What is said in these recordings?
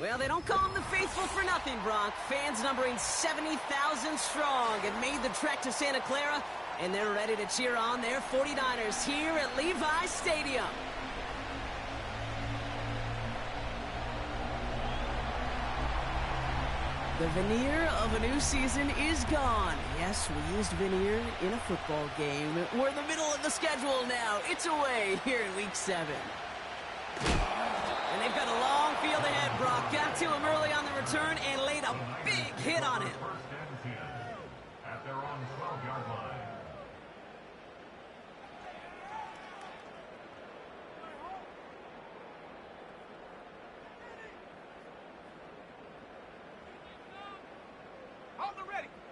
Well, they don't call them the faithful for nothing, Bronk. Fans numbering 70,000 strong and made the trek to Santa Clara, and they're ready to cheer on their 49ers here at Levi's Stadium. The veneer of a new season is gone. Yes, we used veneer in a football game. We're in the middle of the schedule now. It's away here in Week 7. And they've got a long field ahead, Brock. Got to him early on the return and laid a big hit on him. At their own 12-yard line.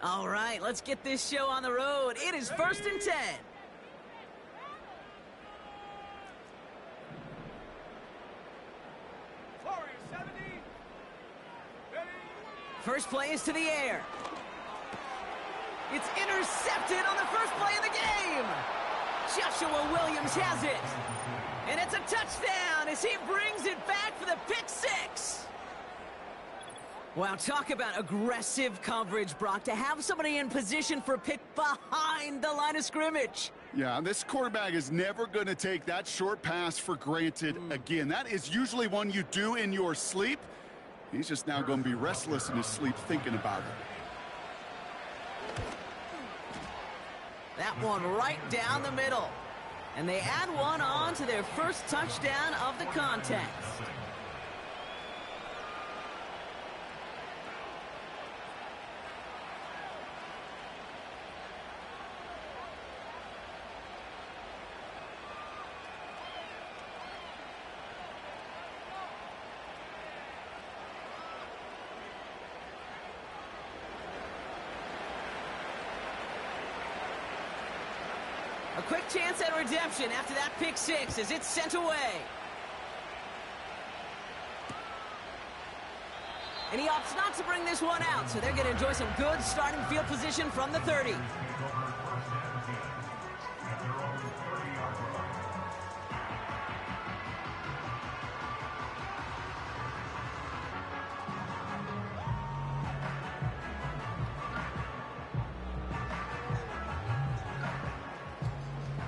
All right, let's get this show on the road. It is 1st and 10. First play is to the air. It's intercepted on the first play of the game. Joshua Williams has it. And it's a touchdown as he brings it back for the pick six. Wow, talk about aggressive coverage, Brock, to have somebody in position for a pick behind the line of scrimmage. Yeah, this quarterback is never going to take that short pass for granted again. That is usually one you do in your sleep. He's just now going to be restless in his sleep thinking about it. That one right down the middle. And they add one on to their first touchdown of the contest. A quick chance at redemption after that pick six as it's sent away. And he opts not to bring this one out, so they're going to enjoy some good starting field position from the 30.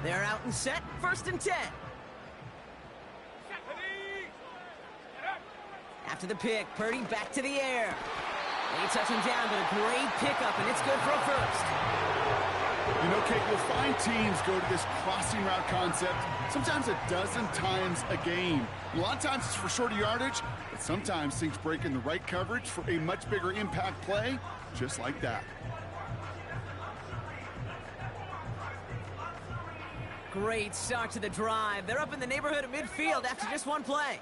They're out and set, 1st and 10. After the pick, Purdy back to the air. They touch him down, but a great pickup, and it's good for a first. You know, Kate, you'll find teams go to this crossing route concept sometimes a dozen times a game. A lot of times it's for shorter yardage, but sometimes things break in the right coverage for a much bigger impact play, just like that. Great start to the drive. They're up in the neighborhood of midfield after just one play.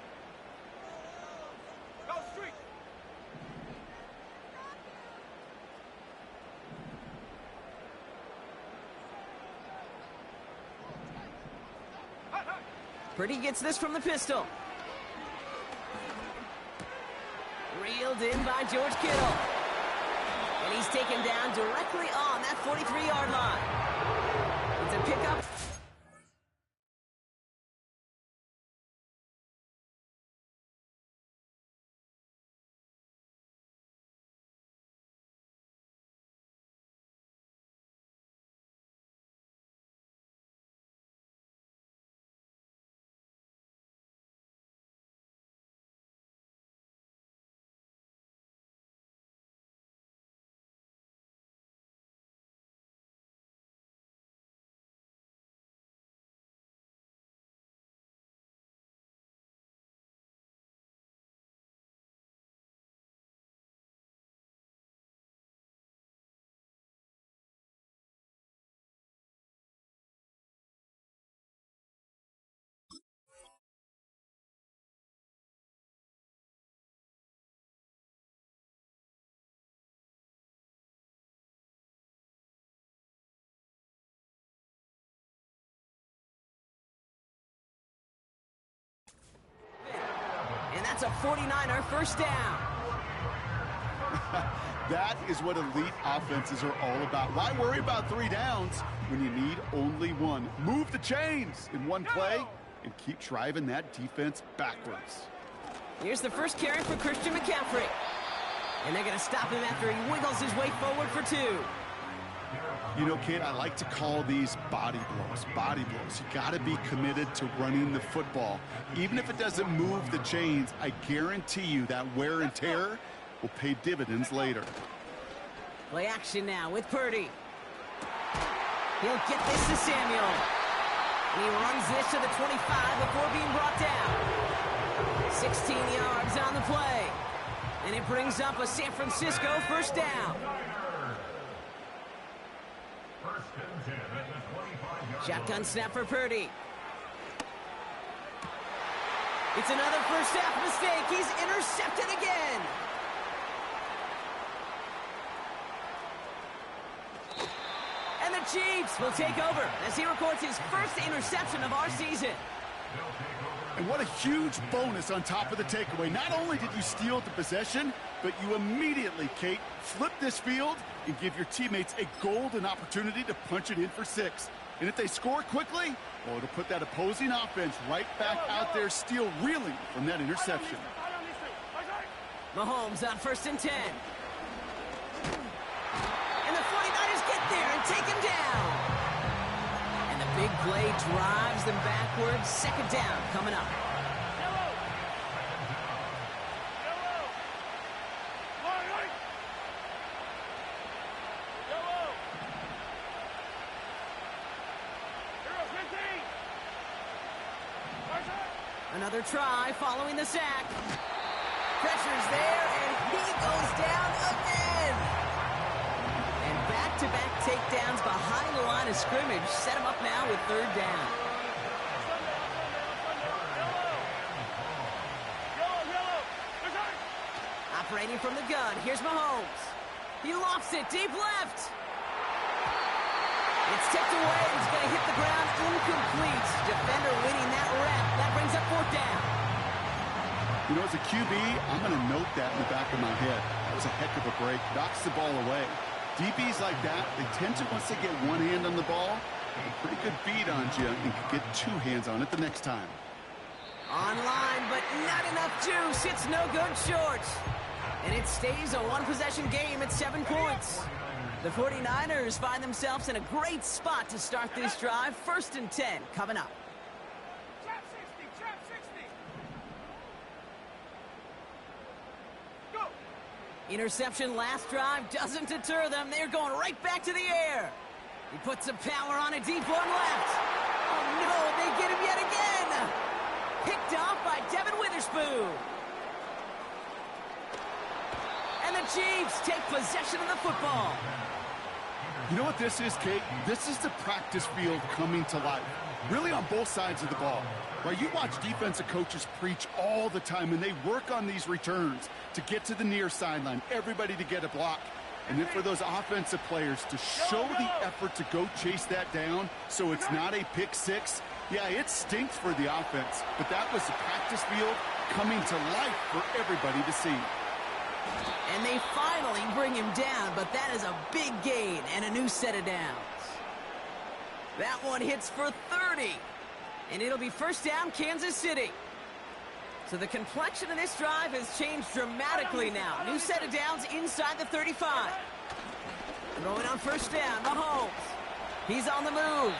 Purdy gets this from the pistol. Reeled in by George Kittle. And he's taken down directly on that 43-yard line. It's a pickup. And that's a 49er first down. That is what elite offenses are all about. Why worry about 3 downs when you need only one? Move the chains in one play and keep driving that defense backwards. Here's the first carry for Christian McCaffrey. And they're going to stop him after he wiggles his way forward for 2. You know, Kate, I like to call these body blows. Body blows. You got to be committed to running the football. Even if it doesn't move the chains, I guarantee you that wear and tear will pay dividends later. Play action now with Purdy. He'll get this to Samuel. And he runs this to the 25 before being brought down. 16 yards on the play. And it brings up a San Francisco first down. Shotgun snap for Purdy. It's another first half mistake. He's intercepted again. And the Chiefs will take over as he records his first interception of our season. And what a huge bonus on top of the takeaway. Not only did you steal the possession, but you immediately, Kate, flip this field and give your teammates a golden opportunity to punch it in for 6. And if they score quickly, well, it'll put that opposing offense right back out there, still reeling from that interception. Mahomes on 1st and 10. And the 49ers get there and take him down. And the big play drives them backwards. 2nd down coming up. Another try following the sack. Pressure's there, and he goes down again. And back-to-back takedowns behind the line of scrimmage set him up now with 3rd down. Operating from the gun, here's Mahomes. He lofts it deep left. It's tipped away, and he's going to hit the ground incomplete. Defender winning that rep. That brings up 4th down. You know, as a QB, I'm going to note that in the back of my head. That was a heck of a break. Knocks the ball away. DBs like that, they tend to, once they get one hand on the ball, have a pretty good beat on you and can get 2 hands on it the next time. Online, but not enough juice. It's no good short. And it stays a one-possession game at 7 points. The 49ers find themselves in a great spot to start this drive. 1st and 10 coming up. Trap 60, trap 60. Go. Interception last drive doesn't deter them. They're going right back to the air. He puts some power on a deep one left. Oh no, they get him yet again. Picked off by Devin Witherspoon. And the Chiefs take possession of the football. You know what this is, Kate? This is the practice field coming to life. Really on both sides of the ball. Right? You watch defensive coaches preach all the time, and they work on these returns to get to the near sideline, everybody to get a block. And then for those offensive players to show the effort to go chase that down so it's not a pick 6. Yeah, it stinks for the offense, but that was the practice field coming to life for everybody to see. And they finally bring him down, but that is a big gain and a new set of downs. That one hits for 30, and it'll be 1st down, Kansas City. So the complexion of this drive has changed dramatically now. New set of downs inside the 35. Throwing on 1st down, Mahomes. He's on the move.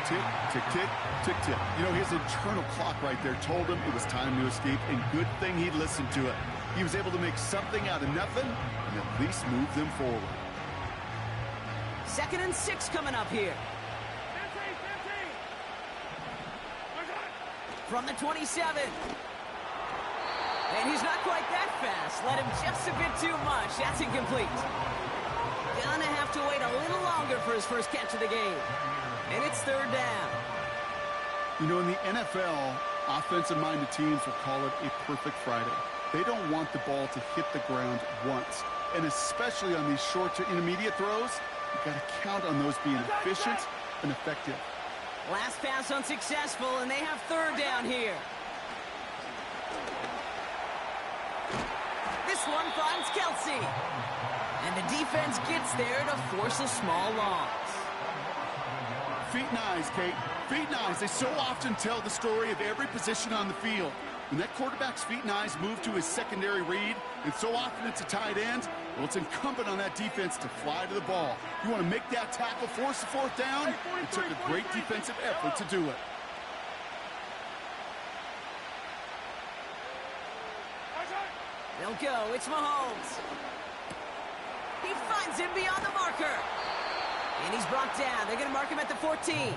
Tick, tick, tick, tick, tick. You know, his internal clock right there told him it was time to escape, and good thing he listened to it. He was able to make something out of nothing and at least move them forward. 2nd and 6 coming up here. 15. From the 27. And he's not quite that fast. Let him just a bit too much. That's incomplete. Gonna have to wait a little longer for his first catch of the game. And it's 3rd down. You know, in the NFL, offensive-minded teams will call it a perfect Friday. They don't want the ball to hit the ground once. And especially on these short to intermediate throws, you've got to count on those being efficient and effective. Last pass unsuccessful, and they have 3rd down here. This one finds Kelsey. And the defense gets there to force a small loss. Feet and eyes, Kate. Feet and eyes. They so often tell the story of every position on the field. When that quarterback's feet and eyes move to his secondary read, and so often it's a tight end, well, it's incumbent on that defense to fly to the ball. You want to make that tackle, force the fourth down? It took a great defensive effort to do it. They'll go. It's Mahomes. He finds him beyond the marker. And he's brought down. They're going to mark him at the 14.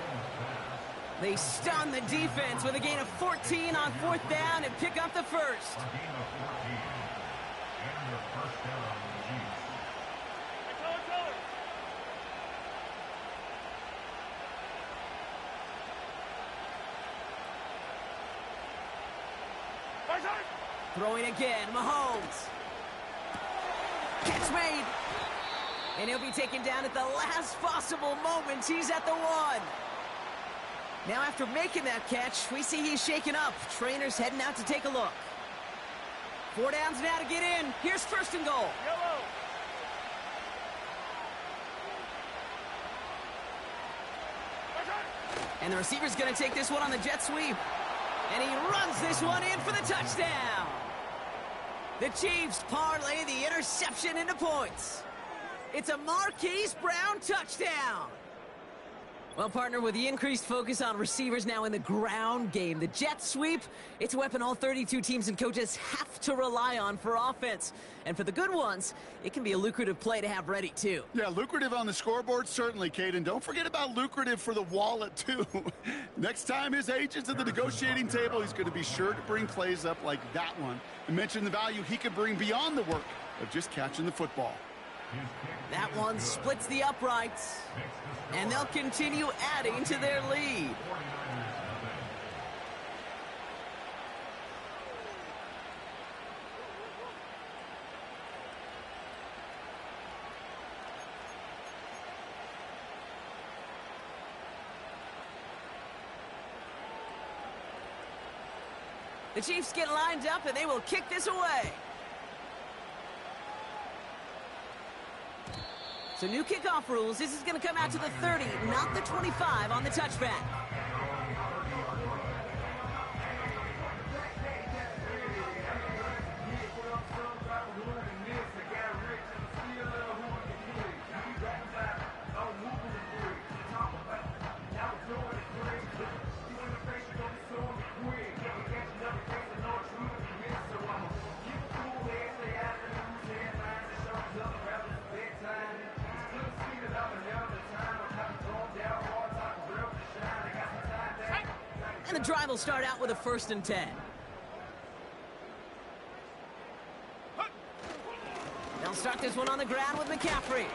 They stun the defense with a gain of 14 on fourth down and pick up the first. A gain of 14. And their first down on the Chiefs. Throwing again, Mahomes. Catch made. And he'll be taken down at the last possible moment. He's at the 1. Now after making that catch, we see he's shaken up. Trainer's heading out to take a look. 4 downs now to get in. Here's first and goal. Yellow. And the receiver's going to take this one on the jet sweep. And he runs this one in for the touchdown. The Chiefs parlay the interception into points. It's a Marquise Brown touchdown. Well, partner, with the increased focus on receivers now in the ground game, the jet sweep, it's a weapon all 32 teams and coaches have to rely on for offense. And for the good ones, it can be a lucrative play to have ready, too. Yeah, lucrative on the scoreboard, certainly, Kate. And don't forget about lucrative for the wallet, too. Next time his agent's at the negotiating table, he's going to be sure to bring plays up like that one and mention the value he could bring beyond the work of just catching the football. That one splits the uprights, and they'll continue adding to their lead. The Chiefs get lined up, and they will kick this away. So new kickoff rules. This is going to come out to the 30, not the 25 on the touchback. And the drive will start out with a 1st and 10. They'll start this one on the ground with McCaffrey.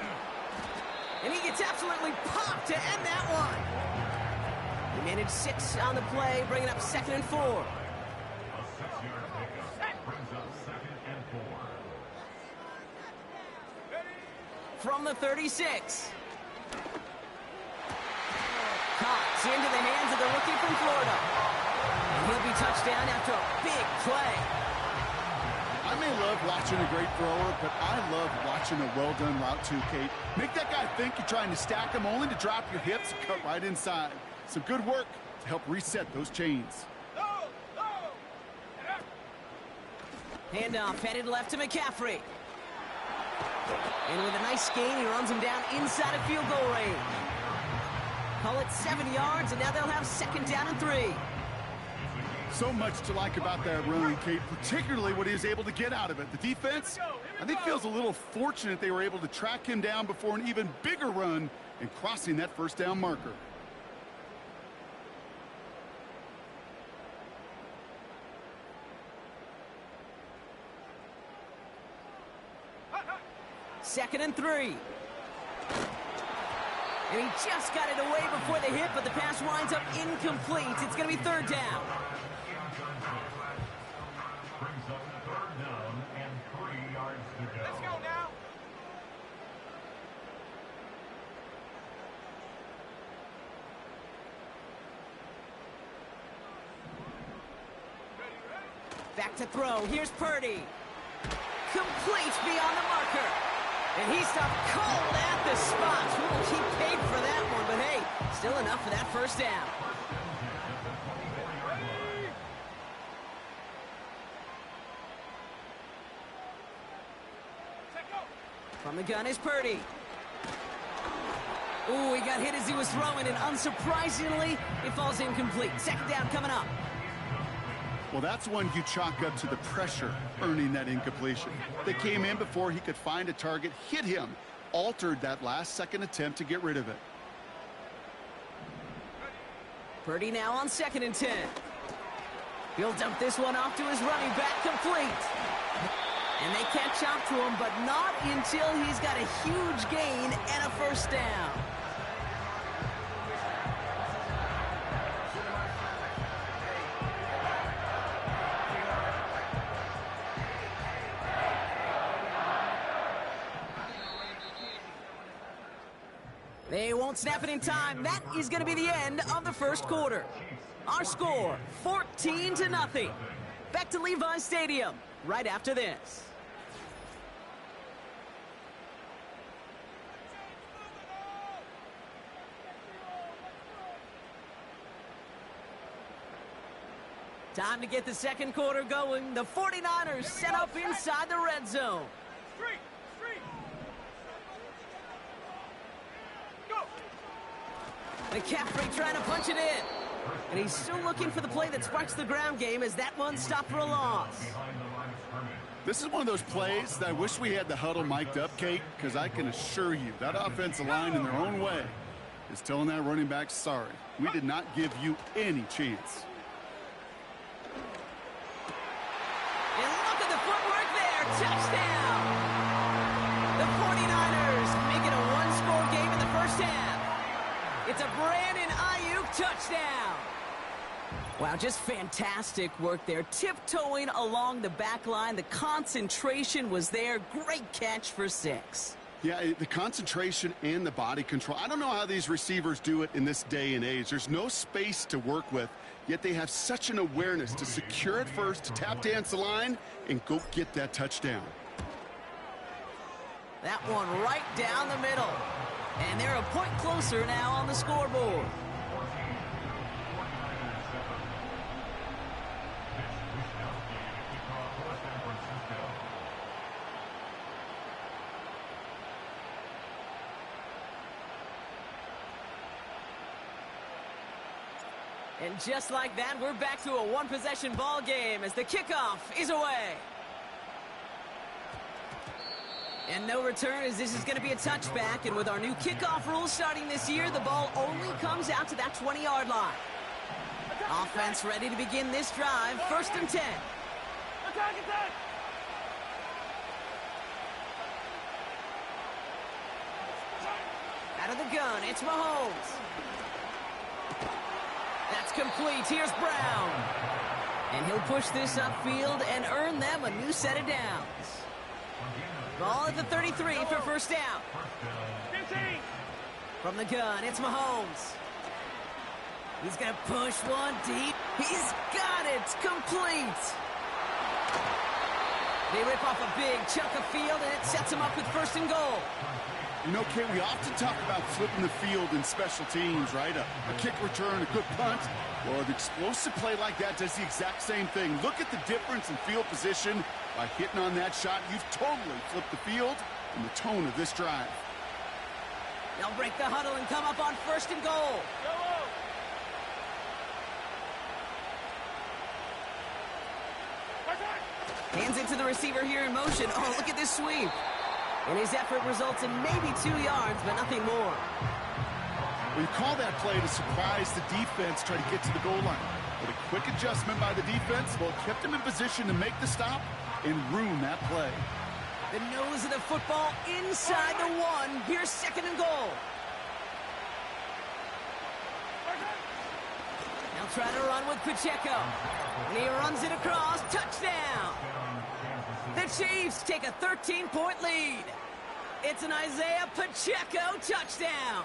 And he gets absolutely popped to end that one. He managed 6 on the play, bringing up 2nd and 4. A 6-yard pickup brings up 2nd and 4. From the 36. Caught into the hands of the rookie from Florida. And he'll be touchdown after a big play. I may love watching a great thrower, but I love watching a well-done route too, Kate. Make that guy think you're trying to stack him only to drop your hips and cut right inside. Some good work to help reset those chains. Handoff headed left to McCaffrey. And with a nice gain, he runs him down inside of field goal range. Call it 7 yards, and now they'll have 2nd down and 3. So much to like about that run, Kate, particularly what he was able to get out of it. The defense, I think, feels a little fortunate they were able to track him down before an even bigger run and crossing that 1st down marker. Second and 3. And he just got it away before the hit, but the pass winds up incomplete. It's going to be 3rd down. Brings up 3rd down and 3 yards to go. Let's go now. Back to throw. Here's Purdy. Complete beyond the marker. And he stopped cold at the spot. He paid for that one, but hey, still enough for that first down. From the gun is Purdy. Ooh, he got hit as he was throwing, and unsurprisingly, it falls incomplete. Second down coming up. Well, that's one you chalk up to the pressure earning that incompletion. They came in before he could find a target, hit him, altered that last-second attempt to get rid of it. Purdy now on 2nd and 10. He'll dump this one off to his running back, complete. And they catch up to him, but not until he's got a huge gain and a first down. They won't snap it in time. That is going to be the end of the first quarter. Our score, 14-0. Back to Levi's Stadium right after this. Time to get the second quarter going. The 49ers set up inside the red zone. Street! Go! McCaffrey trying to punch it in. And he's still looking for the play that sparks the ground game as that one stopped for a loss. This is one of those plays that I wish we had the huddle mic'd up, Kate, because I can assure you that offensive line in their own way is telling that running back, sorry, we did not give you any chance. And look at the footwork there. Touchdown. The 49ers make it a one-score game in the first half. It's a Brandon Ayuk touchdown. Wow, just fantastic work there. Tiptoeing along the back line. The concentration was there. Great catch for 6. Yeah, the concentration and the body control. I don't know how these receivers do it in this day and age. There's no space to work with, yet they have such an awareness to secure it first, to tap dance the line, and go get that touchdown. That one right down the middle. And they're a point closer now on the scoreboard. And just like that, we're back to a one-possession ball game as the kickoff is away. And no return as this is going to be a touchback. And with our new kickoff rules starting this year, the ball only comes out to that 20-yard line. Offense ready to begin this drive. 1st and 10. Attack! Out of the gun, it's Mahomes. That's complete. Here's Brown. And he'll push this upfield and earn them a new set of downs. Ball at the 33 for first down. 15! From the gun, it's Mahomes. He's going to push one deep. He's got it. Complete. They rip off a big chunk of field, and it sets him up with 1st and goal. You know, Kate, we often talk about flipping the field in special teams, right? A kick return, a good punt. Well, an explosive play like that does the exact same thing. Look at the difference in field position. By hitting on that shot, you've totally flipped the field and the tone of this drive. They'll break the huddle and come up on 1st and goal. Hands it to the receiver here in motion. Oh, look at this sweep. And his effort results in maybe 2 yards, but nothing more. We call that play to surprise the defense, try to get to the goal line. But a quick adjustment by the defense, well, kept him in position to make the stop and ruin that play. The nose of the football inside the 1. Here's 2nd and goal. They'll try to run with Pacheco. And he runs it across. Touchdown. The Chiefs take a 13-point lead. It's an Isaiah Pacheco touchdown.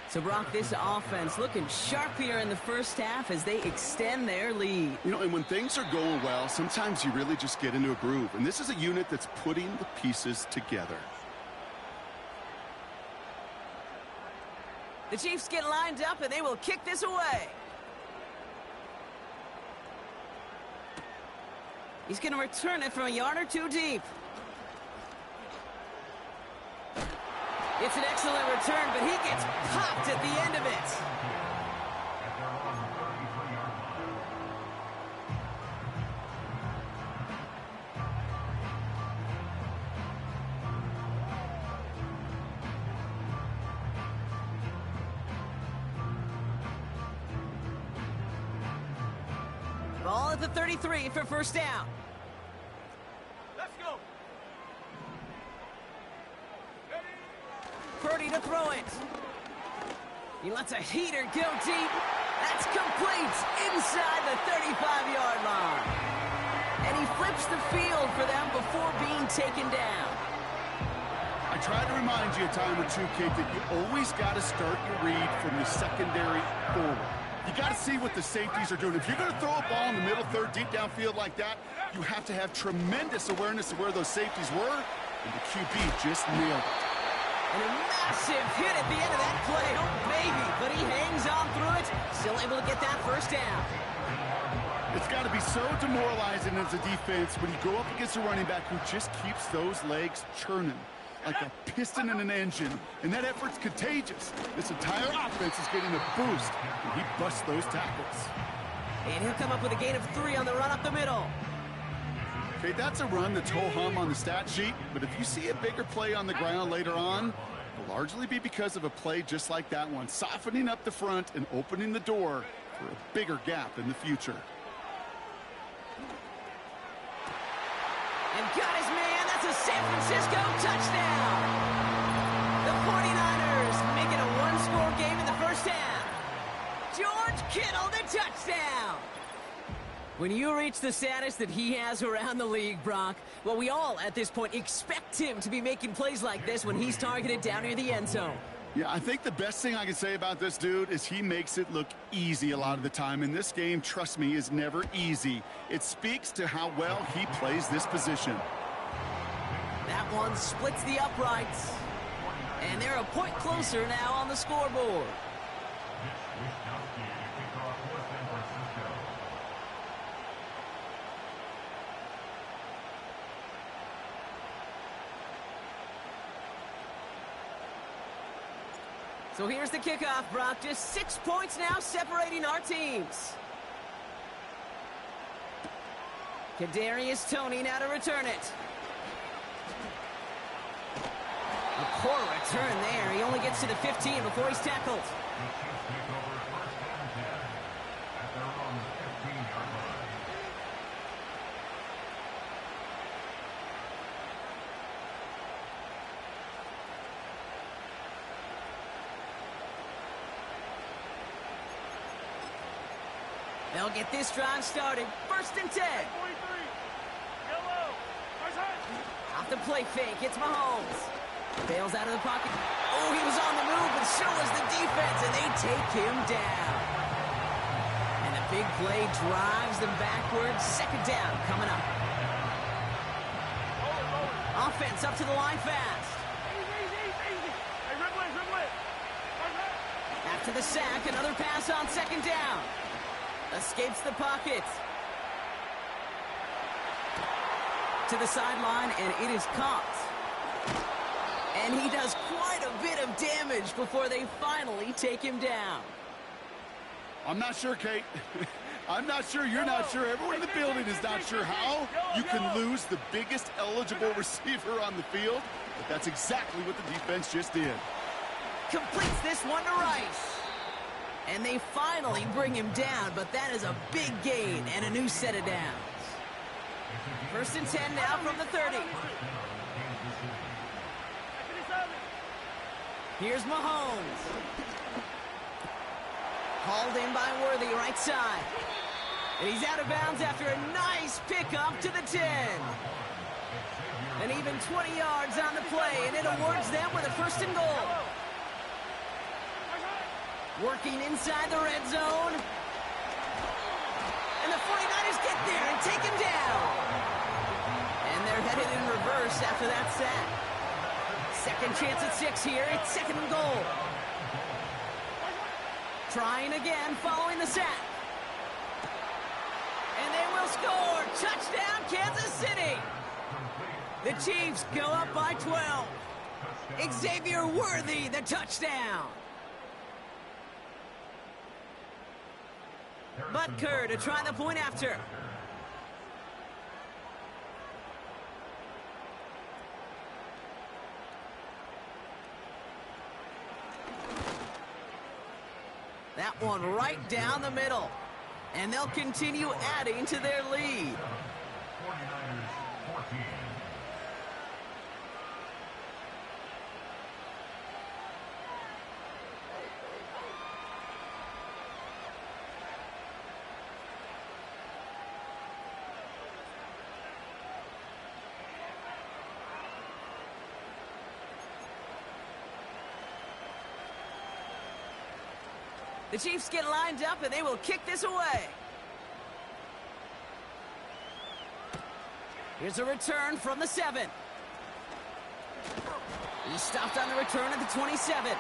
So, Brock, this offense looking sharp here in the first half as they extend their lead. You know, and when things are going well, sometimes you really just get into a groove. And this is a unit that's putting the pieces together. The Chiefs get lined up, and they will kick this away. He's going to return it from a yard or two deep. It's an excellent return, but he gets popped at the end of it. Ball at the 33 for first down. Let's go. Purdy to throw it. He lets a heater go deep. That's complete inside the 35-yard line. And he flips the field for them before being taken down. I try to remind you a time or two, Kate, that you always got to start your read from the secondary forward. You got to see what the safeties are doing. If you're going to throw a ball in the middle third, deep downfield like that, you have to have tremendous awareness of where those safeties were, and the QB just nailed it. And a massive hit at the end of that play. Oh, baby. But he hangs on through it. Still able to get that first down. It's got to be so demoralizing as a defense when you go up against a running back who just keeps those legs churning like a piston in an engine. And that effort's contagious. This entire offense is getting a boost, and he busts those tackles. And he'll come up with a gain of 3 on the run up the middle. Okay, that's a run that's ho-hum on the stat sheet, but if you see a bigger play on the ground later on, it'll largely be because of a play just like that one, softening up the front and opening the door for a bigger gap in the future. And got his man. That's a San Francisco touchdown. The 49ers make it a one-score game in the first half. George Kittle, the touchdown. When you reach the status that he has around the league, Brock, well, we all at this point expect him to be making plays like this when he's targeted down near the end zone. Yeah, I think the best thing I can say about this dude is he makes it look easy a lot of the time. And this game, trust me, is never easy. It speaks to how well he plays this position. That one splits the uprights. And they're a point closer now on the scoreboard. So here's the kickoff, Brock. Just 6 points now separating our teams. Kadarius Toney now to return it. A poor return there. He only gets to the 15 before he's tackled. They'll get this drive started. 1st and 10. 43. Yellow. Off the play fake. It's Mahomes. Bails out of the pocket. Oh, he was on the move, but so was the defense, and they take him down. And the big play drives them backwards. 2nd down coming up. Offense up to the line fast. Easy. Hey, dribble it. After the sack, another pass on 2nd down. Escapes the pocket. To the sideline, and it is caught. And he does quite a bit of damage before they finally take him down. I'm not sure, Kate. I'm not sure you're not sure. Everyone in the building is not sure how you can lose the biggest eligible receiver on the field, but that's exactly what the defense just did. Completes this one to Rice. And they finally bring him down, but that is a big gain and a new set of downs. 1st and 10 now from the 30. Here's Mahomes. Hauled in by Worthy, right side. And he's out of bounds after a nice pickup to the 10. And even 20 yards on the play, and it awards them with a 1st and goal. Working inside the red zone. And the 49ers get there and take him down. And they're headed in reverse after that sack. 2nd chance at 6 here. It's 2nd and goal. trying again following the sack. And they will score. Touchdown, Kansas City. The Chiefs go up by 12. Xavier Worthy, the touchdown. Butker to try the point after. That one right down the middle. And they'll continue adding to their lead. 49ers 14. The Chiefs get lined up, and they will kick this away. Here's a return from the 7. He stopped on the return at the 27.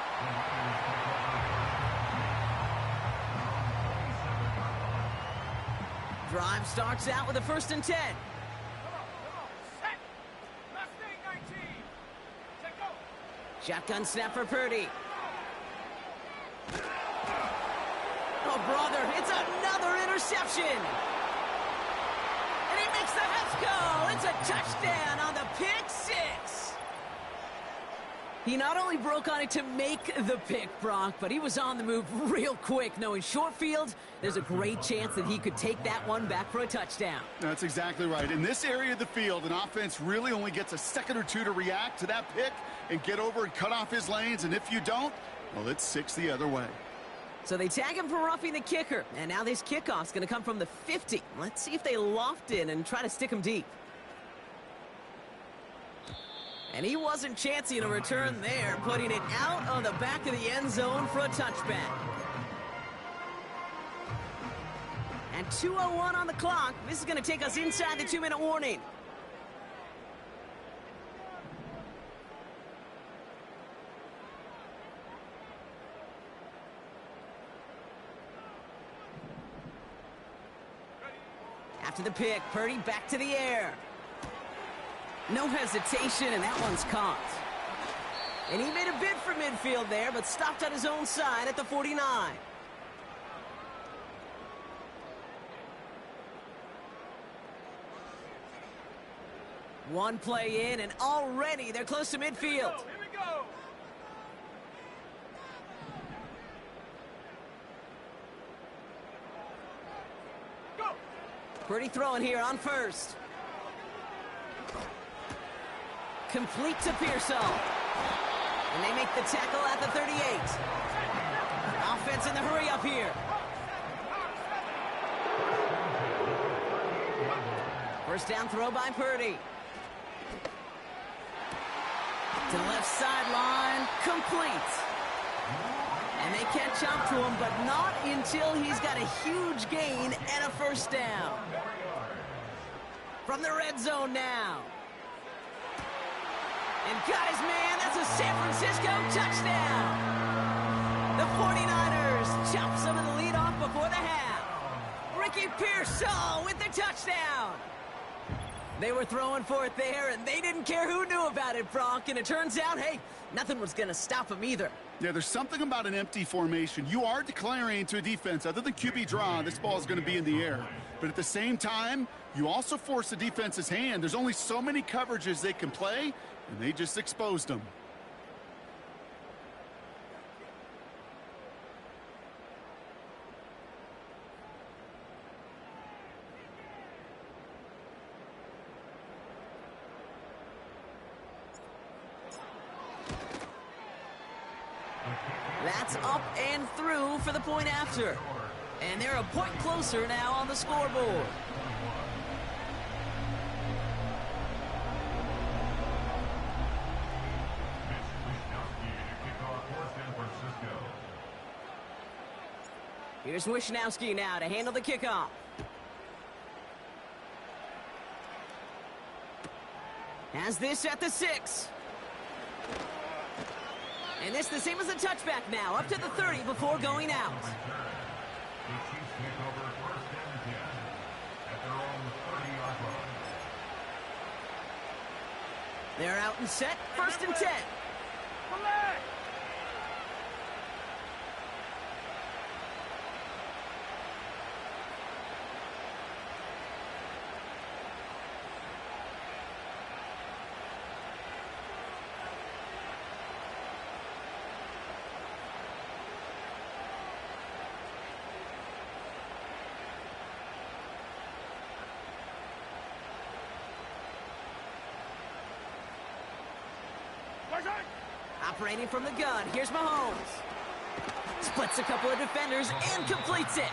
Drive starts out with a 1st and 10. Set. Mustang 19. Set, go. Shotgun snap for Purdy. Oh, brother, it's another interception. And he makes the Hets go. It's a touchdown on the pick 6. He not only broke on it to make the pick, Brock, but he was on the move real quick, knowing short field, there's a great chance that he could take that one back for a touchdown. That's exactly right. In this area of the field, an offense really only gets a second or two to react to that pick and get over and cut off his lanes. And if you don't, well, it's 6 the other way. So they tag him for roughing the kicker. And now this kickoff's going to come from the 50. Let's see if they loft in and try to stick him deep. And he wasn't chancing a return there, putting it out on the back of the end zone for a touchback. And 2:01 on the clock. This is going to take us inside the 2-minute warning. After the pick, Purdy back to the air. No hesitation, and that one's caught. And he made a bid for midfield there, but stopped on his own side at the 49. One play in, and already they're close to midfield. Here we go. Go. Purdy throwing here on 1st. Complete to Pearsall. And they make the tackle at the 38. Offense in the hurry up here. First down throw by Purdy. To the left sideline, complete. And they catch up to him, but not until he's got a huge gain and a 1st down. From the red zone now. And guys, man, that's a San Francisco touchdown. The 49ers chop some of the lead off before the half. Ricky Pearsall with the touchdown. They were throwing for it there, and they didn't care who knew about it, Brock. And it turns out, hey, nothing was going to stop them either. Yeah, there's something about an empty formation. You are declaring to a defense, other than QB draw, this ball is going to be in the air. But at the same time, you also force the defense's hand. There's only so many coverages they can play, and they just exposed them. That's up and through for the point after. And they're a point closer now on the scoreboard. Here's Wishnowski now to handle the kickoff. Has this at the 6. And it's the same as a touchback now, up to the 30 before going out. The Chiefs take over first and 10 at their own 30-yard line. They're out and set, first and 10. Collect! Operating from the gun, here's Mahomes. Splits a couple of defenders and completes it.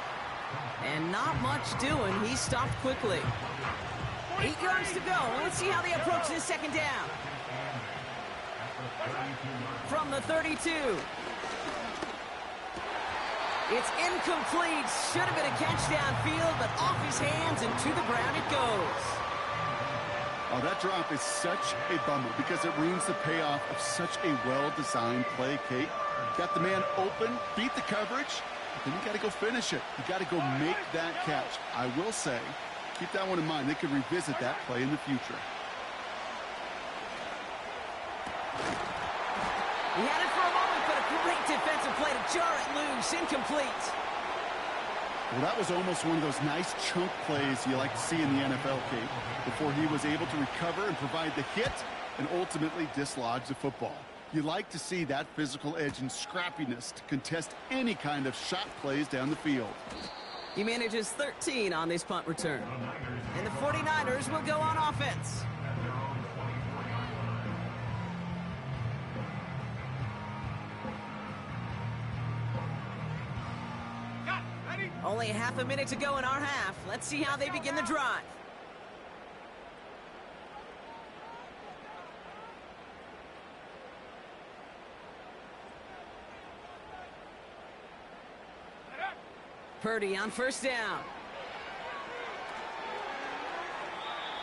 And not much doing, he stopped quickly. 8 yards to go, let's see how they approach this second down. From the 32. It's incomplete, should have been a catch downfield, but off his hands and to the ground it goes. Oh, that drop is such a bummer because it ruins the payoff of such a well-designed play, Kate. Got the man open, beat the coverage, but then you got to go finish it. You got to go make that catch. I will say, keep that one in mind. They could revisit that play in the future. He had it for a moment, but a great defensive play to jar it loose, incomplete. Well, that was almost one of those nice chunk plays you like to see in the NFL, Kate, before he was able to recover and provide the hit and ultimately dislodge the football. You like to see that physical edge and scrappiness to contest any kind of shot plays down the field. He manages 13 on this punt return. And the 49ers will go on offense. Only half a minute to go in our half. Let's see how they begin the drive. Purdy on first down.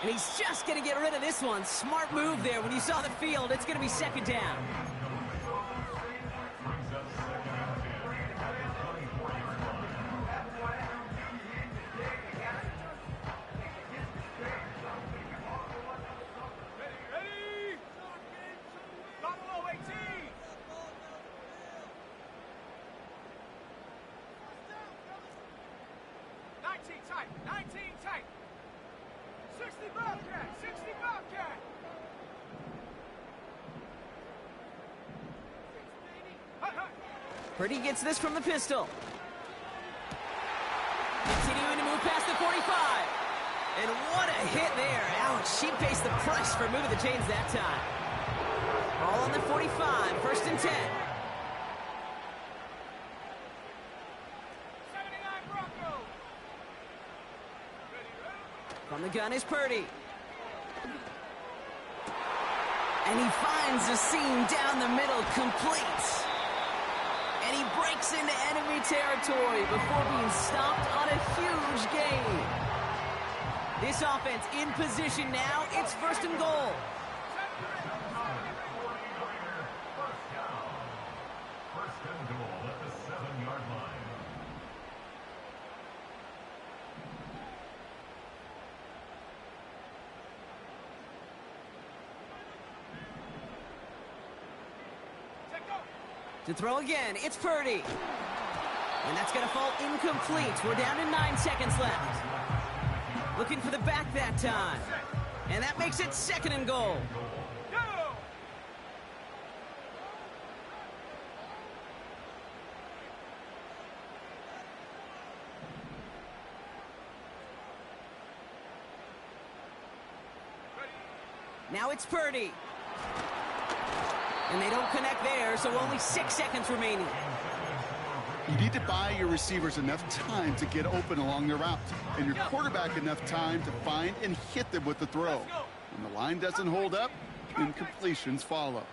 And he's just going to get rid of this one. Smart move there. When you saw the field, it's going to be second down. Tight, 19 tight. 60 Bobcat, 60 Bobcat. Purdy gets this from the pistol. Continuing to move past the 45. And what a hit there. Ouch, she pays the price for moving the chains that time. Ball on the 45, first and 10. From the gun is Purdy. And he finds the seam down the middle, complete. And he breaks into enemy territory before being stopped on a huge gain. This offense in position now. It's first and goal. First and goal at the 7-yard line. To throw again, it's Purdy. And that's going to fall incomplete. We're down to 9 seconds left. Looking for the back that time. And that makes it second and goal. Now it's Purdy. And they don't connect there, so only 6 seconds remaining. You need to buy your receivers enough time to get open along their route, and your quarterback enough time to find and hit them with the throw. When the line doesn't hold up, incompletions follow.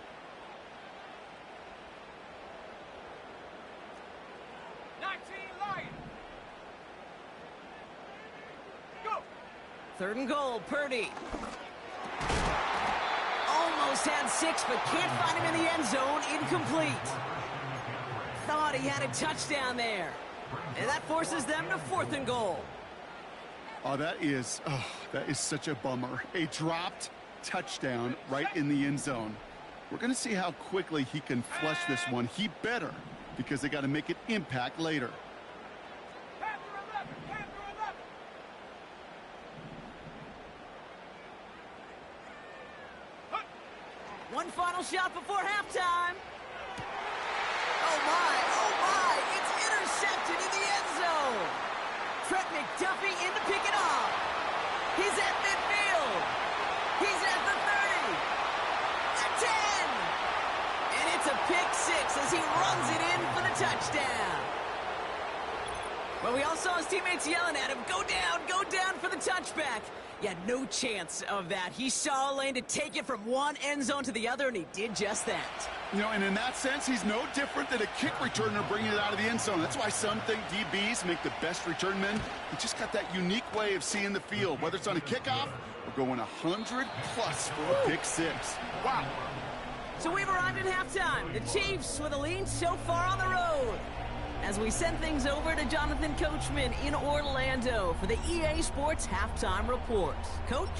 Go. Third and goal, Purdy. almost had 6, but can't find him in the end zone. Incomplete. Thought he had a touchdown there. And that forces them to 4th and goal. Oh, that is such a bummer. A dropped touchdown right in the end zone. We're going to see how quickly he can flush this one. He better, because they got to make an impact later. One final shot before halftime. Oh my, it's intercepted in the end zone. Trent McDuffie in to pick it off. He's at midfield. He's at the 30. The 10. And it's a pick 6 as he runs it in for the touchdown. Well, we all saw his teammates yelling at him, go down for the touchback. Yeah, no chance of that. He saw a lane to take it from one end zone to the other, and he did just that. You know, and in that sense, he's no different than a kick returner bringing it out of the end zone. That's why some think DBs make the best return men. He just got that unique way of seeing the field, whether it's on a kickoff or going 100+ for a pick 6. Wow. So we've arrived at halftime. The Chiefs with a lead so far on the road. As we send things over to Jonathan Coachman in Orlando for the EA Sports Halftime Report. Coach?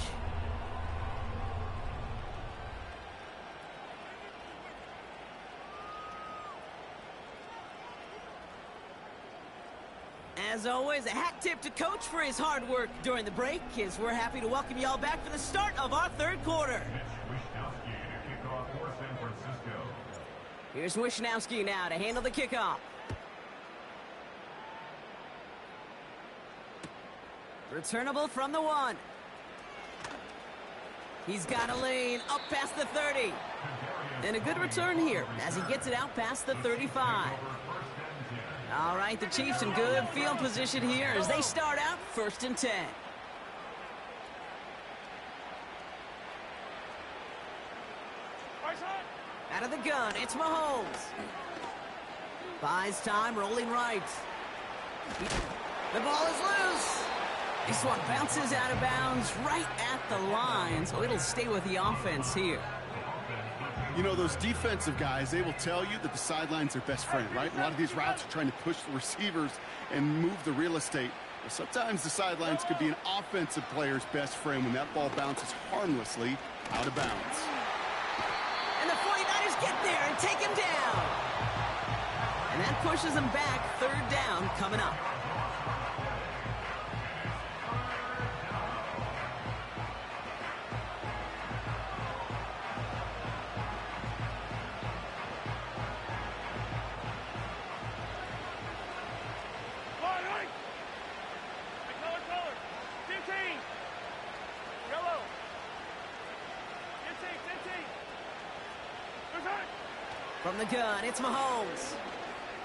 As always, a hat tip to Coach for his hard work during the break, as we're happy to welcome y'all back for the start of our 3rd quarter. Wishnowsky to kick off for San Francisco. Here's Wishnowsky now to handle the kickoff. Returnable from the 1. He's got a lane up past the 30. And a good return here as he gets it out past the 35. All right, the Chiefs in good field position here as they start out 1st and 10. Out of the gun, it's Mahomes. Buys time, rolling right. The ball is loose. This one bounces out of bounds right at the line, so it'll stay with the offense here. You know, those defensive guys, they will tell you that the sideline's their best friend, right? A lot of these routes are trying to push the receivers and move the real estate. Well, sometimes the sidelines could be an offensive player's best friend when that ball bounces harmlessly out of bounds. And the 49ers get there and take him down. And that pushes them back. 3rd down coming up. From the gun, it's Mahomes.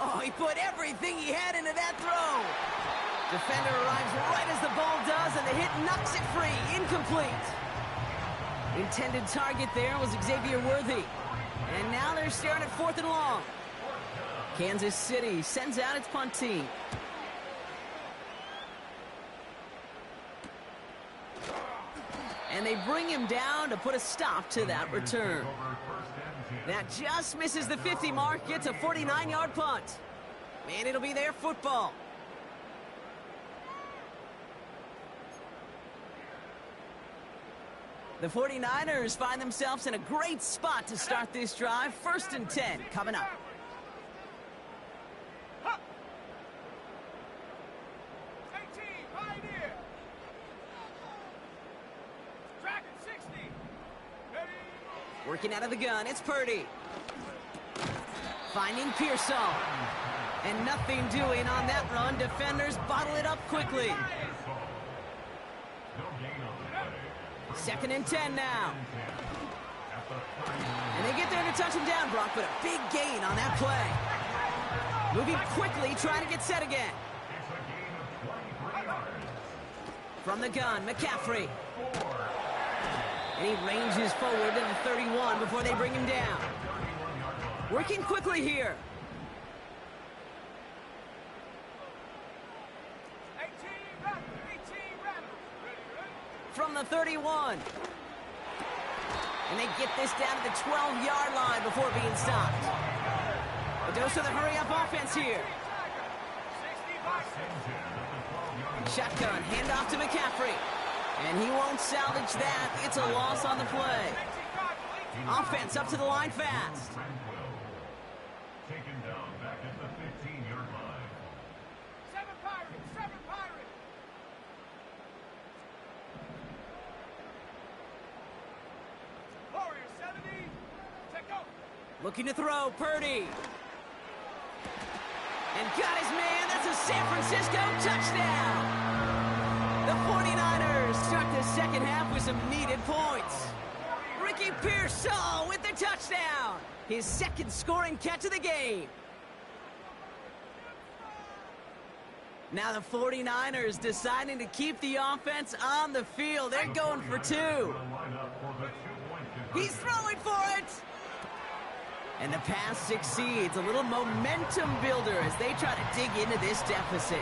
Oh, he put everything he had into that throw. Defender arrives right as the ball does, and the hit knocks it free. Incomplete. Intended target there was Xavier Worthy. And now they're staring at 4th and long. Kansas City sends out its punt team. And they bring him down to put a stop to that return. That just misses the 50 mark, gets a 49-yard punt. And it'll be their football. The 49ers find themselves in a great spot to start this drive. 1st and 10 coming up. Working out of the gun, it's Purdy. Finding Pearsall. And nothing doing on that run. Defenders bottle it up quickly. 2nd and 10 now. And they get there to touch him down, Brock, but a big gain on that play. Moving quickly, trying to get set again. From the gun, McCaffrey. And he ranges forward to the 31 before they bring him down. Working quickly here. 18 From the 31. And they get this down to the 12-yard line before being stopped. A dose of the hurry-up offense here. Shotgun, handoff to McCaffrey. And he won't salvage that. It's a loss on the play. Offense up to the line fast. Taken down back at the 15-yard line. 7 Pirates, 7 Pirates. Warriors 70, take go. Looking to throw, Purdy. And got his man. That's a San Francisco touchdown. The 49ers start the second half with some needed points. Ricky Pearsall with the touchdown. His second scoring catch of the game. Now the 49ers deciding to keep the offense on the field. They're going for two. He's throwing for it. And the pass succeeds. A little momentum builder as they try to dig into this deficit.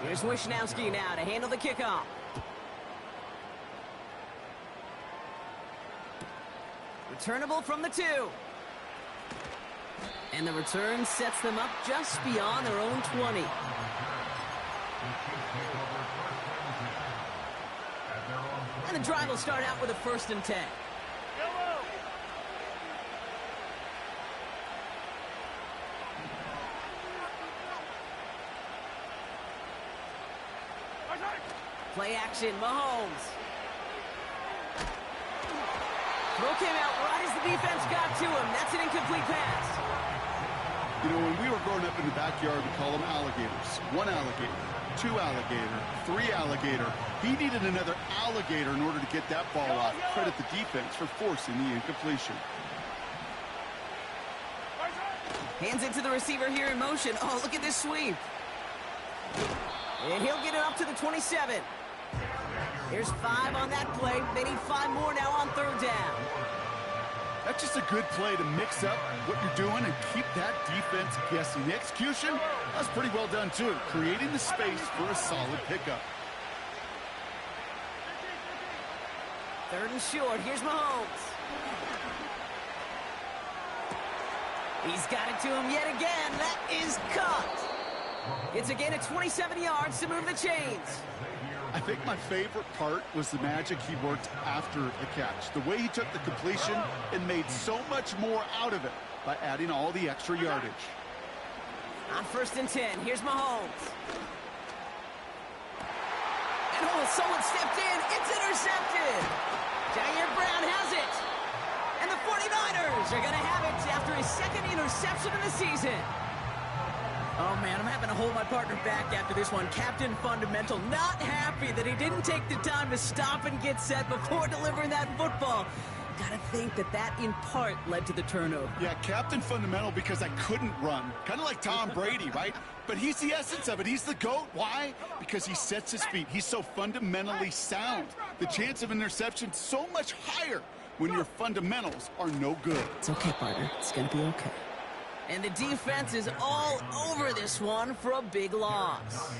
Here's Wishnowski now to handle the kickoff. Returnable from the 2. And the return sets them up just beyond their own 20. And the drive will start out with a 1st and 10. Play action, Mahomes. Throw came out right as the defense got to him. That's an incomplete pass. You know, when we were growing up in the backyard, we call them alligators. 1 alligator, 2 alligator, 3 alligator. He needed another alligator in order to get that ball off. Credit the defense for forcing the incompletion. Hands it to the receiver here in motion. Oh, look at this sweep. And he'll get it up to the 27. Here's 5 on that play. They need 5 more now on 3rd down. That's just a good play to mix up what you're doing and keep that defense guessing. The execution, that's pretty well done too, creating the space for a solid pickup. 3rd and short. Here's Mahomes. He's got it to him yet again. That is caught. It's a gain of 27 yards to move the chains. I think my favorite part was the magic he worked after the catch. The way he took the completion and made so much more out of it by adding all the extra yardage. On 1st and 10, here's Mahomes. And oh, someone stepped in. It's intercepted. Jair Brown has it. And the 49ers are going to have it after his 2nd interception of the season. Oh, man, I'm having to hold my partner back after this one. Captain Fundamental not happy that he didn't take the time to stop and get set before delivering that football. Gotta think that in part led to the turnover. Yeah, Captain Fundamental because I couldn't run. Kind of like Tom Brady, right? But he's the essence of it. He's the GOAT. Why? Because he sets his feet. He's so fundamentally sound. The chance of interception so much higher when your fundamentals are no good. It's okay, partner. It's gonna be okay. And the defense is all over this one for a big loss.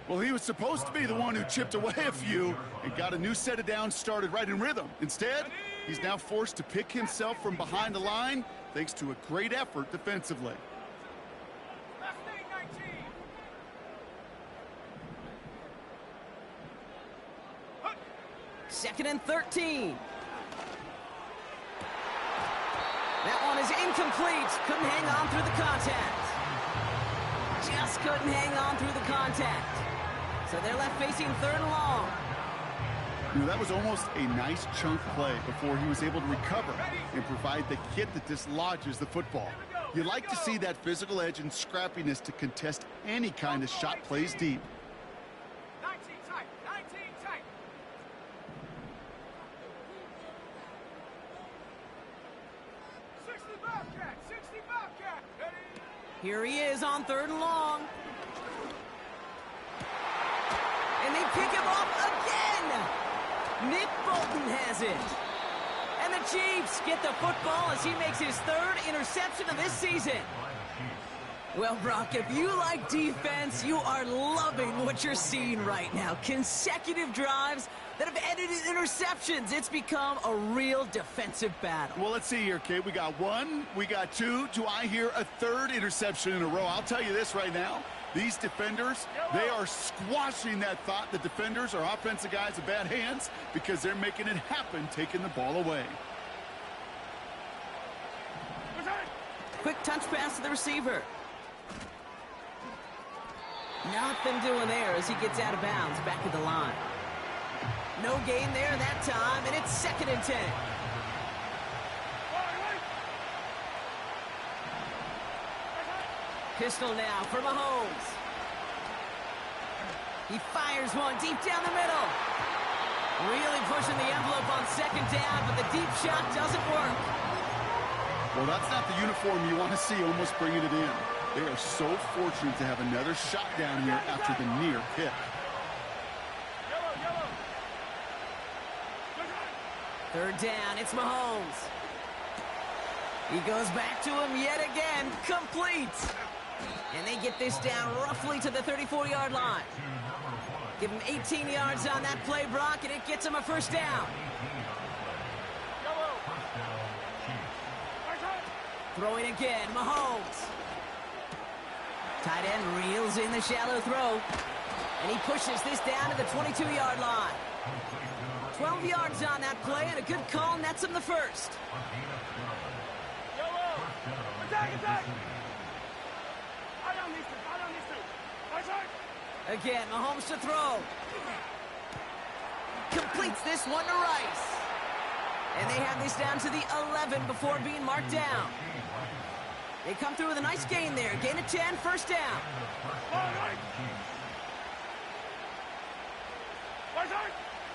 Well, he was supposed to be the one who chipped away a few and got a new set of downs started right in rhythm. Instead, he's now forced to pick himself from behind the line thanks to a great effort defensively. 2nd and 13. That one is incomplete. Couldn't hang on through the contact. Just couldn't hang on through the contact. So they're left facing 3rd and long. You know, that was almost a nice chunk play before he was able to recover and provide the hit that dislodges the football. You like to see that physical edge and scrappiness to contest any kind of shot plays deep. 19 tight, 19 tight. Here he is on 3rd and long. And they pick him off again. Nick Bolton has it. And the Chiefs get the football as he makes his 3rd interception of this season. Well, Brock, if you like defense, you are loving what you're seeing right now. Consecutive drives that have ended in interceptions. It's become a real defensive battle. Well, let's see here, Kate. We got one, we got two. Do I hear a third interception in a row? I'll tell you this right now. These defenders, they are squashing that thought. The defenders are offensive guys with bad hands because they're making it happen, taking the ball away. Quick touch pass to the receiver. Nothing doing there as he gets out of bounds back at the line. No gain there that time, and it's 2nd and 10. Pistol now for Mahomes. He fires one deep down the middle. Really pushing the envelope on 2nd down, but the deep shot doesn't work. Well, that's not the uniform you want to see almost bringing it in. They are so fortunate to have another shot down here after the near pick. Third down, it's Mahomes. He goes back to him yet again, complete. And they get this down roughly to the 34-yard line. Give him 18 yards on that play, Brock, and it gets him a 1st down. Throwing again, Mahomes. Tight end reels in the shallow throw. And he pushes this down to the 22-yard line. 12 yards on that play, and a good call nets him the 1st. Again, Mahomes to throw. Completes this one to Rice. And they have this down to the 11 before being marked down. They come through with a nice gain there. Gain of 10, 1st down.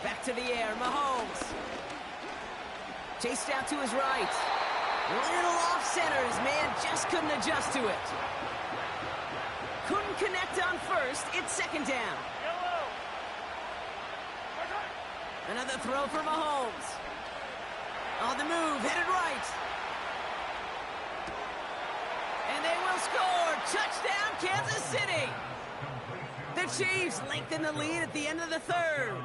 Back to the air, Mahomes. Chased out to his right. Little off center. His man just couldn't adjust to it. Couldn't connect on 1st. It's 2nd down. Another throw for Mahomes. On the move, headed right. And they will score. Touchdown, Kansas City. The Chiefs lengthen the lead at the end of the 3rd.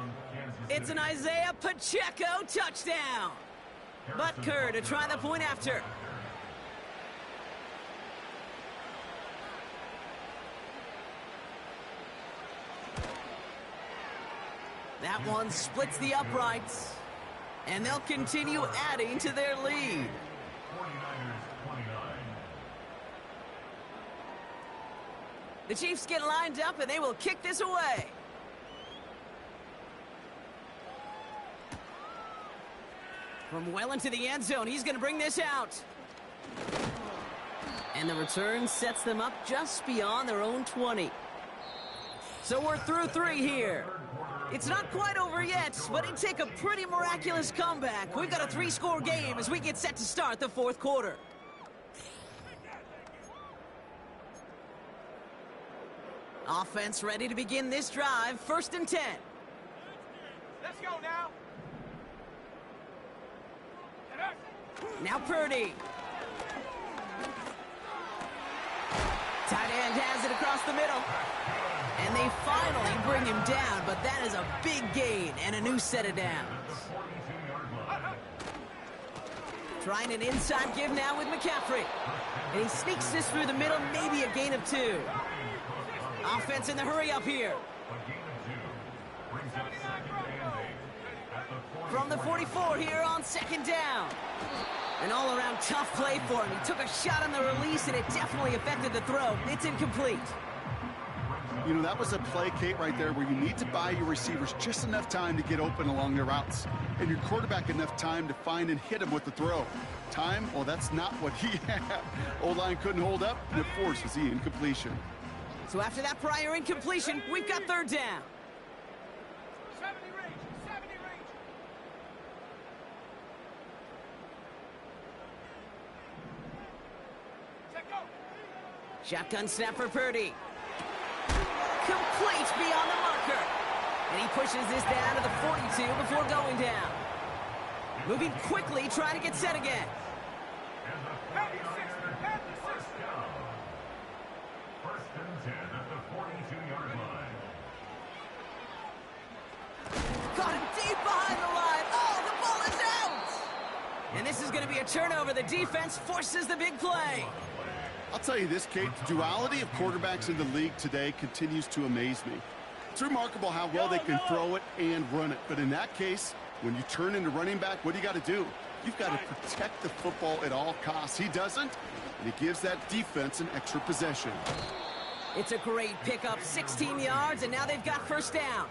It's an Isaiah Pacheco touchdown. Butker to try the point after. That one splits the uprights. And they'll continue adding to their lead. 49ers 29. The Chiefs get lined up, and they will kick this away. From well into the end zone, he's going to bring this out. And the return sets them up just beyond their own 20. So we're through 3 here. It's not quite over yet, but it'd take a pretty miraculous comeback. We've got a 3-score game as we get set to start the 4th quarter. Offense ready to begin this drive. 1st and 10. Let's go now. Now Purdy. Tight end has it across the middle. And they finally bring him down, but that is a big gain and a new set of downs. Trying an inside give now with McCaffrey. And he sneaks this through the middle, maybe a gain of 2. Offense in the hurry up here. From the 44 here on 2nd down. An all-around tough play for him. He took a shot on the release, and it definitely affected the throw. It's incomplete. You know, that was a play, Kate, right there where you need to buy your receivers just enough time to get open along their routes. And your quarterback enough time to find and hit him with the throw. Time, well, that's not what he had. O-line couldn't hold up, and it forces the incompletion. So after that prior incompletion, we've got 3rd down. 70 range, 70 range. Check go. Shotgun snap for Purdy. Complete beyond the marker. And he pushes this down to the 42 before going down. Moving quickly, trying to get set again. Caught him deep behind the line. Oh, the ball is out! And this is going to be a turnover. The defense forces the big play. I'll tell you this, Kate, the duality of quarterbacks in the league today continues to amaze me. It's remarkable how well they can throw it and run it. But in that case, when you turn into running back, what do you got to do? You've got to protect the football at all costs. He doesn't, and he gives that defense an extra possession. It's a great pickup, 16 yards, and now they've got first down.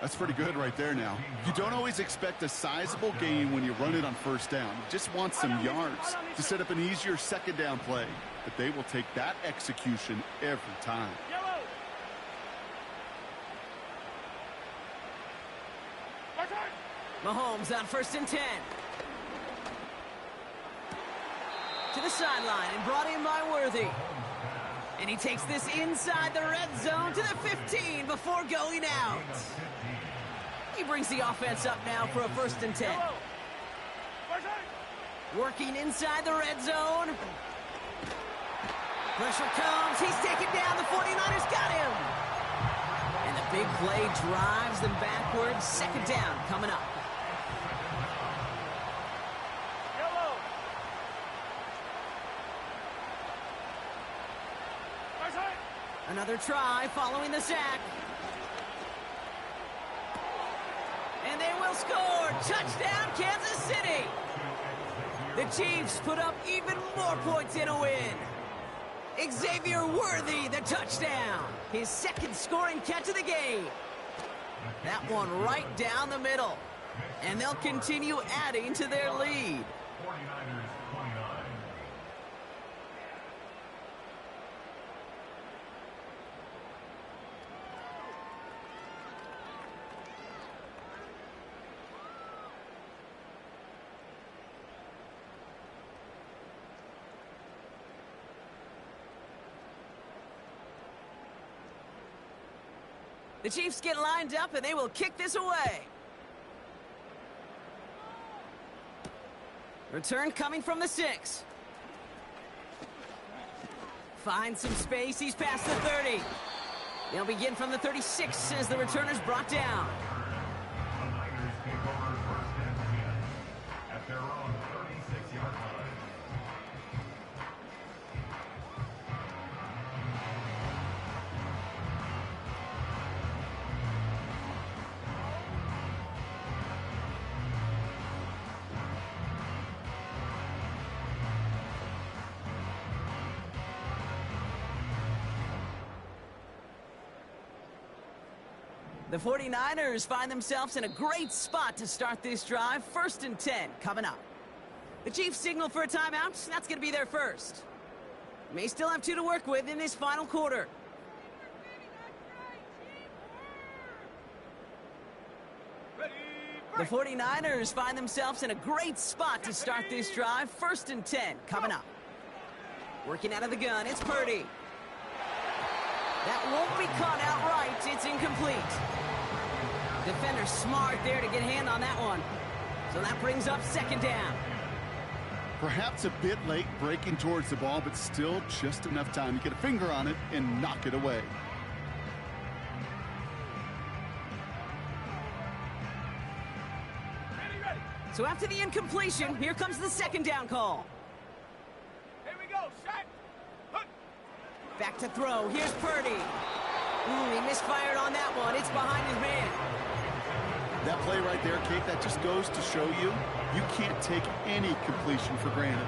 That's pretty good right there now. You don't always expect a sizable gain when you run it on first down. You just want some yards to set up an easier second down play. But they will take that execution every time. Mahomes on 1st and 10. To the sideline and brought in by Worthy. And he takes this inside the red zone to the 15 before going out. He brings the offense up now for a 1st and 10. Working inside the red zone. Pressure comes. He's taken down. The 49ers got him. And the big play drives them backwards. Second down coming up. Another try following the sack. And they will score. Touchdown, Kansas City. The Chiefs put up even more points in a win. Xavier Worthy, the touchdown. His second scoring catch of the game. That one right down the middle. And they'll continue adding to their lead. 49ers 29. The Chiefs get lined up, and they will kick this away. Return coming from the 6. Finds some space. He's past the 30. They'll begin from the 36 as the returner's brought down. The Niners take over 1st and 10 at their own 36-yard line. The 49ers find themselves in a great spot to start this drive. 1st and 10 coming up. The Chiefs signal for a timeout. That's going to be their first. May still have 2 to work with in this final quarter. The 49ers find themselves in a great spot to start this drive. 1st and 10 coming up. Working out of the gun, it's Purdy. That won't be caught outright. It's incomplete. Defender smart there to get a hand on that one. So that brings up second down. Perhaps a bit late breaking towards the ball, but still just enough time to get a finger on it and knock it away. So after the incompletion, here comes the second down call. Here we go, set. Back to throw. Here's Purdy. He misfired on that one. It's behind his man. That play right there, Kate, that just goes to show you, you can't take any completion for granted.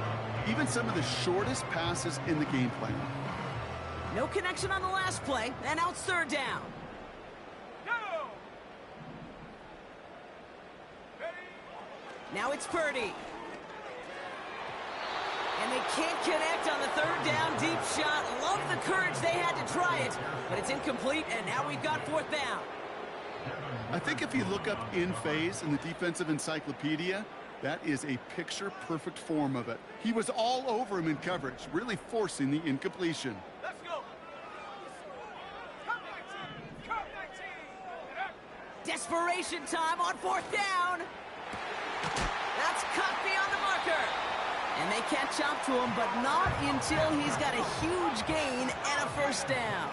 Even some of the shortest passes in the game plan. No connection on the last play, and now it's third down. Go. Ready. Now it's Purdy. And they can't connect on the third down deep shot. Love the courage they had to try it, but it's incomplete, and now we've got fourth down. I think if you look up in phase in the defensive encyclopedia, that is a picture-perfect form of it. He was all over him in coverage, really forcing the incompletion. Let's go. Come 19. Come 19. Desperation time on fourth down. That's cut beyond the marker. And they catch up to him, but not until he's got a huge gain and a first down.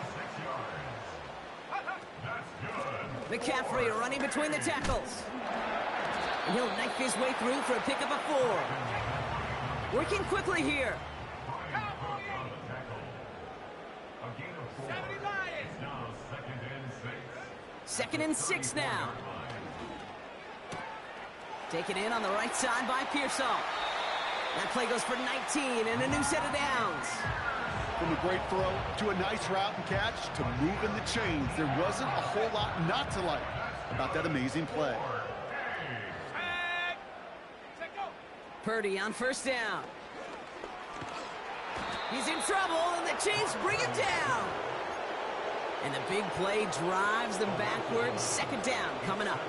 McCaffrey running between the tackles. And he'll knife his way through for a pickup of 4. Working quickly here. A gain of 4. 70 Lions. It's now 2nd and 6. 2nd and 6 now. Taken in on the right side by Pearsall. That play goes for 19 and a new set of downs. From a great throw to a nice route and catch to moving the chains, there wasn't a whole lot not to like about that amazing play. Tag. Set, go. Purdy on 1st down. He's in trouble, and the Chiefs bring him down. And the big play drives them backwards. 2nd down coming up.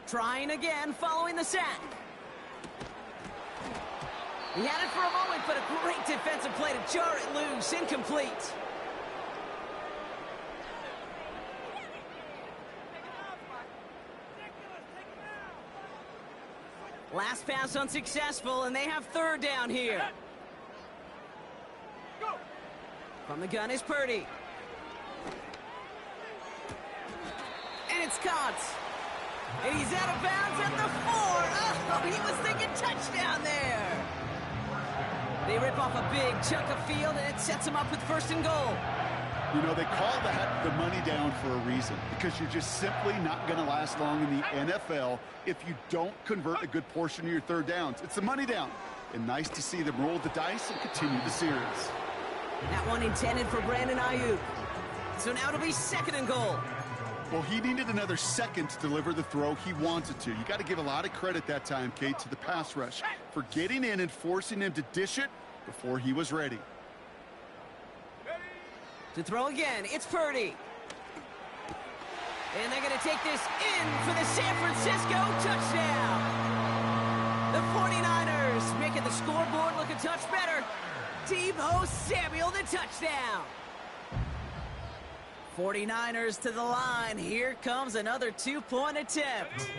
Trying again following the sack. He had it for a moment, but a great defensive play to jar it loose. Incomplete. Last pass unsuccessful, and they have 3rd down here. Go. From the gun is Purdy. And it's caught. And he's out of bounds at the 4. Oh, he was thinking touchdown there. They rip off a big chunk of field, and it sets him up with 1st and goal. You know, they call that the money down for a reason, because you're just simply not going to last long in the NFL if you don't convert a good portion of your 3rd downs. It's the money down. And nice to see them roll the dice and continue the series. That one intended for Brandon Ayuk. So now it'll be 2nd and goal. Well, he needed another second to deliver the throw he wanted to. You got to give a lot of credit that time, Kate, to the pass rush for getting in and forcing him to dish it before he was ready. To throw again, it's Purdy. And they're going to take this in for the San Francisco touchdown. The 49ers making the scoreboard look a touch better. Deebo Samuel, the touchdown. 49ers to the line. Here comes another 2-point attempt.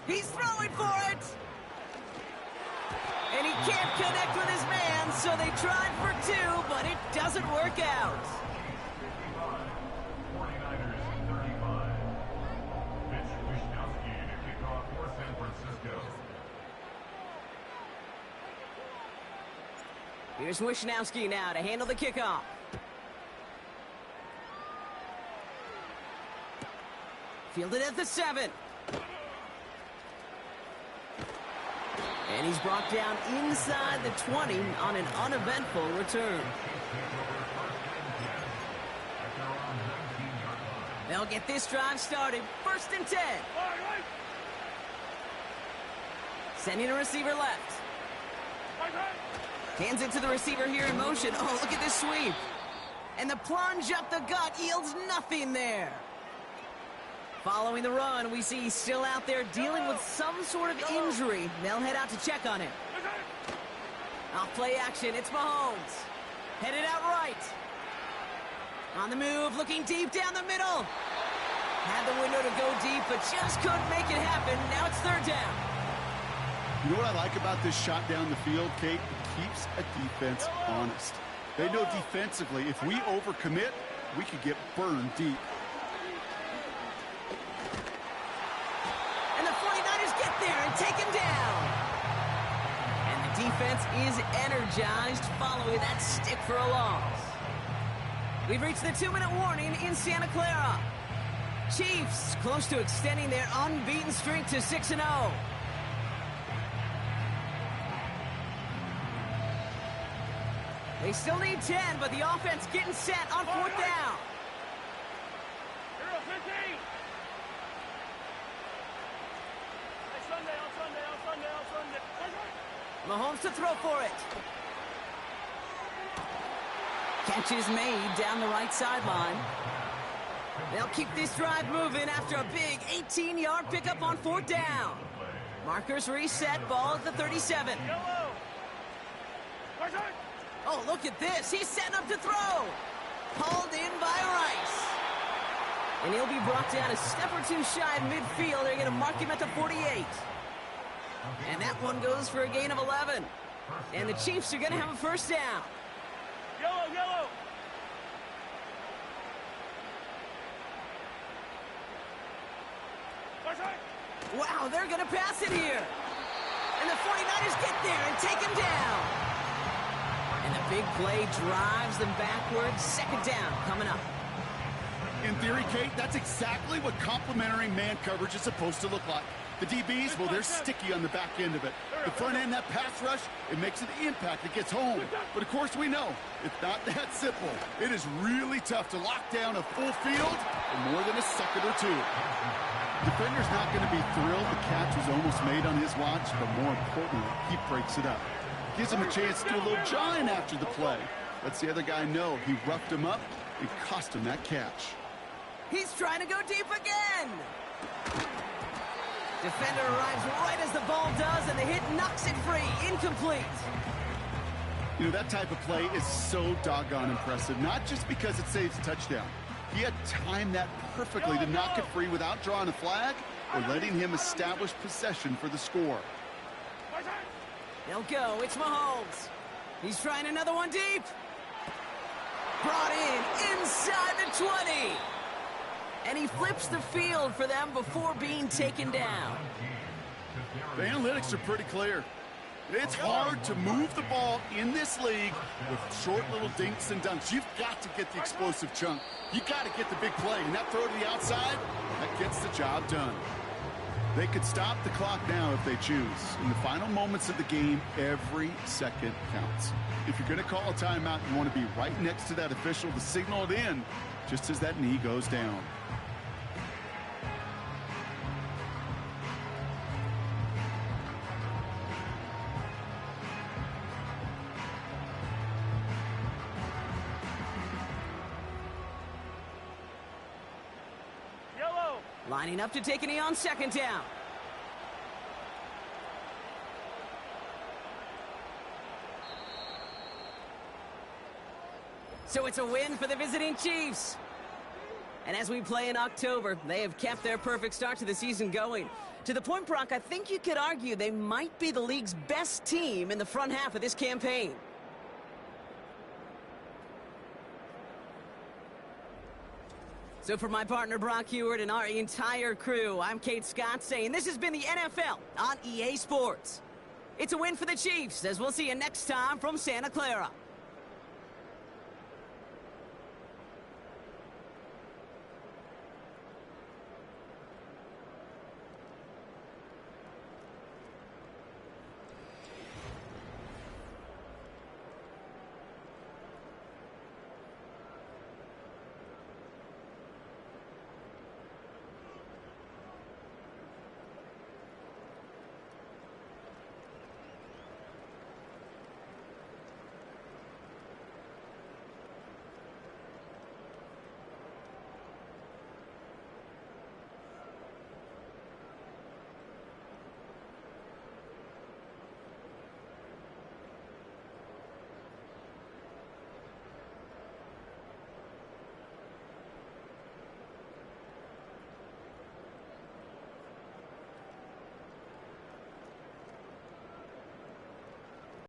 He's throwing for it. And he can't connect with his man, so they tried for 2, but it doesn't work out. 49ers 35. Mitch Wishnowsky to kick off for San Francisco. Here's Wishnowsky now to handle the kickoff. Fielded at the 7. And he's brought down inside the 20 on an uneventful return. They'll get this drive started. 1st and 10. Sending a receiver left. Hands it to the receiver here in motion. Oh, look at this sweep. And the plunge up the gut yields nothing there. Following the run, we see he's still out there dealing with some sort of injury. They'll head out to check on him. Off play action, it's Mahomes. Headed out right. On the move, looking deep down the middle. Had the window to go deep, but just couldn't make it happen. Now it's 3rd down. You know what I like about this shot down the field, Kate? It keeps a defense honest. They know defensively, if we overcommit, we could get burned deep. And the 49ers get there and take him down. And the defense is energized following that stick for a loss. We've reached the 2-minute warning in Santa Clara. Chiefs close to extending their unbeaten streak to 6-0. They still need 10, but the offense getting set on 4th down. Mahomes to throw for it. Catch is made down the right sideline. They'll keep this drive moving after a big 18-yard pickup on 4th down. Markers reset, ball at the 37. Oh, look at this. He's setting up to throw. Hauled in by Rice. And he'll be brought down a step or two shy of midfield. They're going to mark him at the 48. And that one goes for a gain of 11. And the Chiefs are going to have a first down. Yellow, yellow. Wow, they're going to pass it here. And the 49ers get there and take him down. And the big play drives them backwards. Second down coming up. In theory, Kate, that's exactly what complementary man coverage is supposed to look like. The DBs, well, they're sticky on the back end of it. The front end, that pass rush, it makes an impact. It gets home. But, of course, we know it's not that simple. It is really tough to lock down a full field in more than a second or two. Defender's not going to be thrilled the catch was almost made on his watch, but more importantly, he breaks it up. Gives him a chance to do a little jawing after the play. Lets the other guy know he roughed him up and cost him that catch. He's trying to go deep again. Defender arrives right as the ball does, and the hit knocks it free. Incomplete. You know, that type of play is so doggone impressive, not just because it saves a touchdown. He had timed that perfectly to knock it free without drawing a flag or letting him establish possession for the score. They'll go. It's Mahomes. He's trying another one deep. Brought in inside the 20. And he flips the field for them before being taken down. The analytics are pretty clear. It's hard to move the ball in this league with short little dinks and dunks. You've got to get the explosive chunk. You got to get the big play. And that throw to the outside, that gets the job done. They could stop the clock now if they choose. In the final moments of the game, every second counts. If you're going to call a timeout, you want to be right next to that official to signal it in just as that knee goes down. Lining up to take a knee on second down. So it's a win for the visiting Chiefs. And as we play in October, they have kept their perfect start to the season going. To the point, Brock, I think you could argue they might be the league's best team in the front half of this campaign. So for my partner Brock Huard and our entire crew, I'm Kate Scott saying this has been the NFL on EA Sports. It's a win for the Chiefs, as we'll see you next time from Santa Clara.